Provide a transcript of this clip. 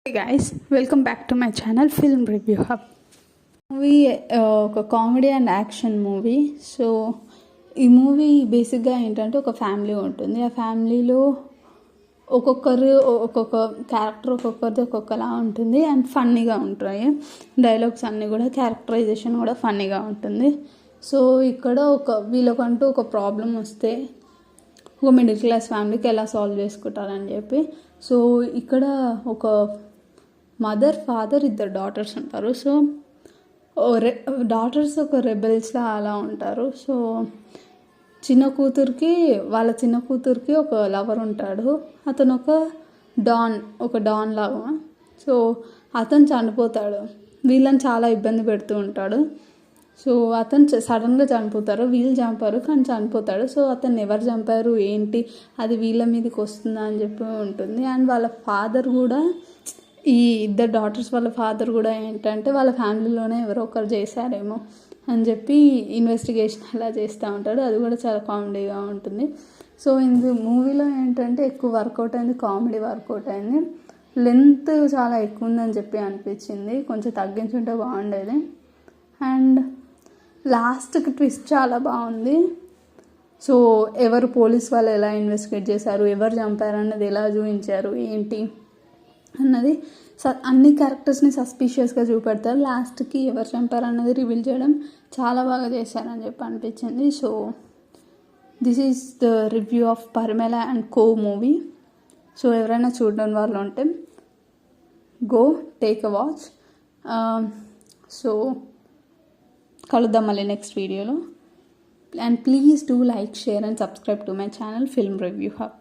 Hey guys, welcome back to my channel Film Review Hub. Movie ఒక comedy and action movie. So ఈ movie బేసిక్గా ఏంటంటే ఒక family ఉంటుంది. ఆ ఫ్యామిలీలో ఒక్కొక్కరు ఒక్కొక్క క్యారెక్టర్ ఒక్కొక్కరిది ఒక్కొక్కలా ఉంటుంది అండ్ ఫన్నీగా ఉంటాయి. డైలాగ్స్ అన్నీ కూడా క్యారెక్టరైజేషన్ కూడా ఫన్నీగా ఉంటుంది. సో ఇక్కడ వీళ్ళకంటూ ఒక ప్రాబ్లం వస్తే ఒక మిడిల్ క్లాస్ ఫ్యామిలీకి ఎలా సాల్వ్ చేసుకుంటారని చెప్పి, సో ఇక్కడ ఒక మదర్ ఫాదర్ ఇద్దరు డాటర్స్ ఉంటారు. సో డాటర్స్ ఒక రెబెల్స్లా అలా ఉంటారు. సో వాళ్ళ చిన్న కూతురికి ఒక లవర్ ఉంటాడు. అతను ఒక డాన్ లాగా. సో అతను చనిపోతాడు. వీళ్ళని చాలా ఇబ్బంది పెడుతూ ఉంటాడు. సో అతను సడన్గా చనిపోతారు. వీళ్ళు చంపారు కానీ చనిపోతాడు. సో అతన్ని ఎవరు చంపారు ఏంటి అది వీళ్ళ మీదకి వస్తుందా అని చెప్పి ఉంటుంది. అండ్ వాళ్ళ ఫాదర్ కూడా, ఈ ఇద్దరు డాటర్స్ వాళ్ళ ఫాదర్ కూడా ఏంటంటే వాళ్ళ ఫ్యామిలీలోనే ఎవరో ఒకరు చేశారేమో అని చెప్పి ఇన్వెస్టిగేషన్ అలా చేస్తూ ఉంటాడు. అది కూడా చాలా కామెడీగా ఉంటుంది. సో మూవీలో ఏంటంటే ఎక్కువ వర్కౌట్ అయింది, కామెడీ వర్కౌట్ అయింది. లెంత్ చాలా ఎక్కువ ఉందని చెప్పి అనిపించింది. కొంచెం తగ్గించుంటే బాగుండేది. అండ్ లాస్ట్కి ట్విస్ట్ చాలా బాగుంది. సో ఎవరు పోలీస్ వాళ్ళు ఎలా ఇన్వెస్టిగేట్ చేశారు, ఎవరు చంపారు అన్నది ఎలా చూపించారు ఏంటి అన్నది, అన్ని క్యారెక్టర్స్ని సస్పీషియస్గా చూపెడతారు. లాస్ట్కి ఎవరు చంపారు అన్నది రివీల్ చేయడం చాలా బాగా చేశారని చెప్పి అనిపించింది. So this is the review of Parimala and co movie. So ఎవరైనా చూడని వాళ్ళు ఉంటే go take a watch. So కలుద్దాం మళ్ళీ నెక్స్ట్ వీడియోలో. And please do like, share and subscribe to my channel film review hub.